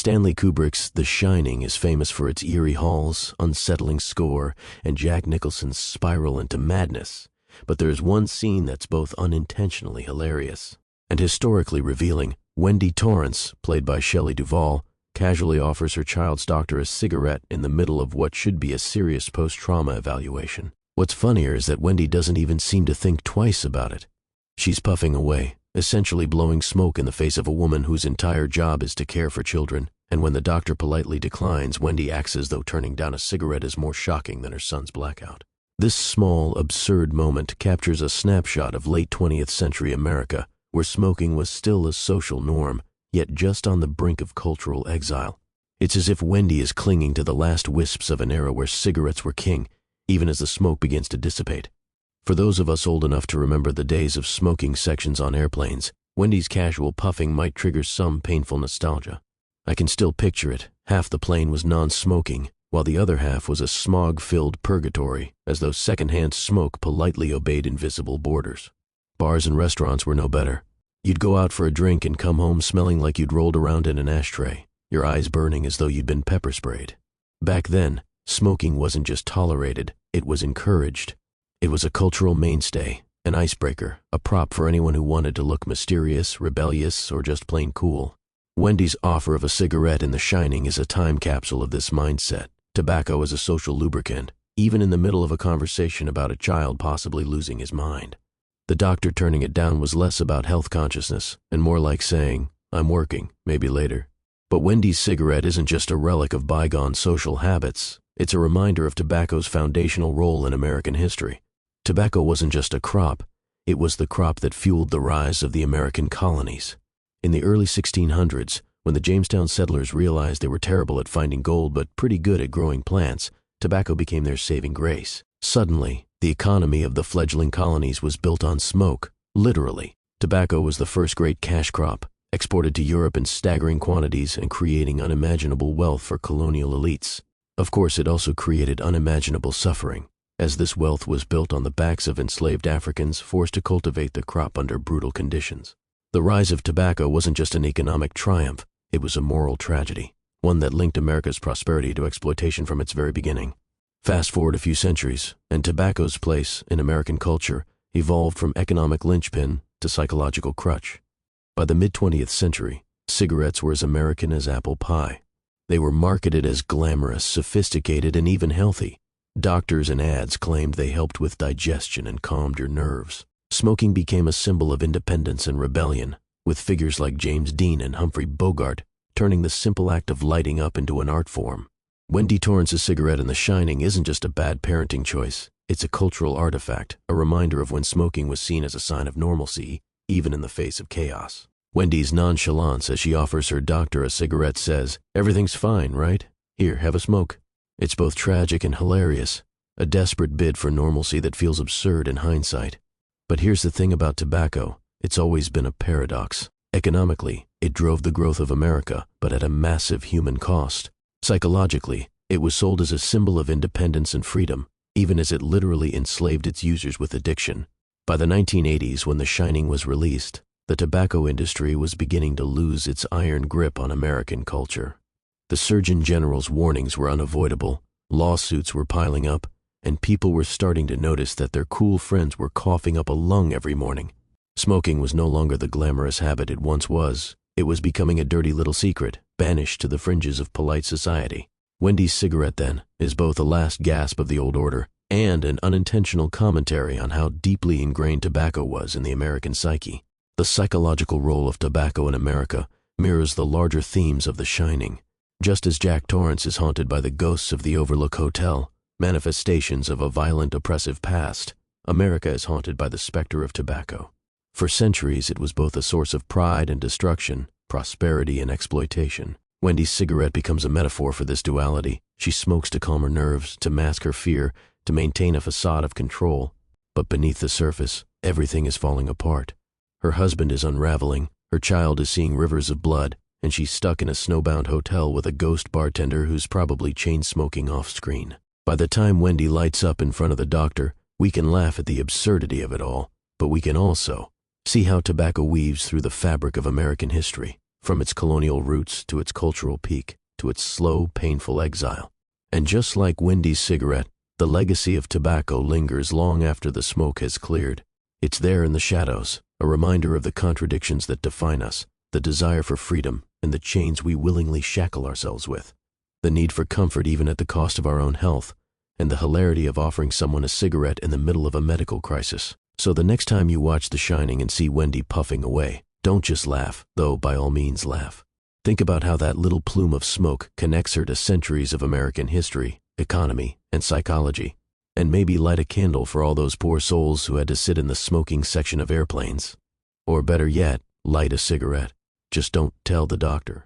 Stanley Kubrick's The Shining is famous for its eerie halls, unsettling score, and Jack Nicholson's spiral into madness. But there's one scene that's both unintentionally hilarious and historically revealing. Wendy Torrance, played by Shelley Duvall, casually offers her child's doctor a cigarette in the middle of what should be a serious post-trauma evaluation. What's funnier is that Wendy doesn't even seem to think twice about it. She's puffing away, essentially blowing smoke in the face of a woman whose entire job is to care for children, and when the doctor politely declines, Wendy acts as though turning down a cigarette is more shocking than her son's blackout. This small, absurd moment captures a snapshot of late 20th century America, where smoking was still a social norm, yet just on the brink of cultural exile. It's as if Wendy is clinging to the last wisps of an era where cigarettes were king, even as the smoke begins to dissipate. For those of us old enough to remember the days of smoking sections on airplanes, Wendy's casual puffing might trigger some painful nostalgia. I can still picture it. Half the plane was non-smoking, while the other half was a smog-filled purgatory, as though secondhand smoke politely obeyed invisible borders. Bars and restaurants were no better. You'd go out for a drink and come home smelling like you'd rolled around in an ashtray, your eyes burning as though you'd been pepper sprayed. Back then, smoking wasn't just tolerated, it was encouraged. It was a cultural mainstay, an icebreaker, a prop for anyone who wanted to look mysterious, rebellious, or just plain cool. Wendy's offer of a cigarette in The Shining is a time capsule of this mindset. Tobacco as a social lubricant, even in the middle of a conversation about a child possibly losing his mind. The doctor turning it down was less about health consciousness and more like saying, "I'm working, maybe later." But Wendy's cigarette isn't just a relic of bygone social habits. It's a reminder of tobacco's foundational role in American history. Tobacco wasn't just a crop, it was the crop that fueled the rise of the American colonies. In the early 1600s, when the Jamestown settlers realized they were terrible at finding gold but pretty good at growing plants, tobacco became their saving grace. Suddenly, the economy of the fledgling colonies was built on smoke, literally. Tobacco was the first great cash crop, exported to Europe in staggering quantities and creating unimaginable wealth for colonial elites. Of course, it also created unimaginable suffering, as this wealth was built on the backs of enslaved Africans forced to cultivate the crop under brutal conditions. The rise of tobacco wasn't just an economic triumph, it was a moral tragedy, one that linked America's prosperity to exploitation from its very beginning. Fast forward a few centuries, and tobacco's place in American culture evolved from economic linchpin to psychological crutch. By the mid-20th century, cigarettes were as American as apple pie. They were marketed as glamorous, sophisticated, and even healthy. Doctors and ads claimed they helped with digestion and calmed your nerves. Smoking became a symbol of independence and rebellion, with figures like James Dean and Humphrey Bogart turning the simple act of lighting up into an art form. Wendy Torrance's cigarette in The Shining isn't just a bad parenting choice, it's a cultural artifact, a reminder of when smoking was seen as a sign of normalcy, even in the face of chaos. Wendy's nonchalance as she offers her doctor a cigarette says, "Everything's fine, right? Here, have a smoke." It's both tragic and hilarious, a desperate bid for normalcy that feels absurd in hindsight. But here's the thing about tobacco, it's always been a paradox. Economically, it drove the growth of America, but at a massive human cost. Psychologically, it was sold as a symbol of independence and freedom, even as it literally enslaved its users with addiction. By the 1980s, when The Shining was released, the tobacco industry was beginning to lose its iron grip on American culture. The Surgeon General's warnings were unavoidable, lawsuits were piling up, and people were starting to notice that their cool friends were coughing up a lung every morning. Smoking was no longer the glamorous habit it once was. It was becoming a dirty little secret, banished to the fringes of polite society. Wendy's cigarette, then, is both a last gasp of the old order and an unintentional commentary on how deeply ingrained tobacco was in the American psyche. The psychological role of tobacco in America mirrors the larger themes of The Shining. Just as Jack Torrance is haunted by the ghosts of the Overlook Hotel, manifestations of a violent, oppressive past, America is haunted by the specter of tobacco. For centuries, it was both a source of pride and destruction, prosperity and exploitation. Wendy's cigarette becomes a metaphor for this duality. She smokes to calm her nerves, to mask her fear, to maintain a facade of control. But beneath the surface, everything is falling apart. Her husband is unraveling, her child is seeing rivers of blood, and she's stuck in a snowbound hotel with a ghost bartender who's probably chain-smoking off-screen. By the time Wendy lights up in front of the doctor, we can laugh at the absurdity of it all, but we can also see how tobacco weaves through the fabric of American history. from its colonial roots to its cultural peak to its slow, painful exile. And just like Wendy's cigarette, the legacy of tobacco lingers long after the smoke has cleared. It's there in the shadows, a reminder of the contradictions that define us, the desire for freedom, and the chains we willingly shackle ourselves with. The need for comfort even at the cost of our own health, and the hilarity of offering someone a cigarette in the middle of a medical crisis. So the next time you watch The Shining and see Wendy puffing away, don't just laugh, though by all means laugh. Think about how that little plume of smoke connects her to centuries of American history, economy, and psychology. And maybe light a candle for all those poor souls who had to sit in the smoking section of airplanes. Or better yet, light a cigarette. Just don't tell the doctor.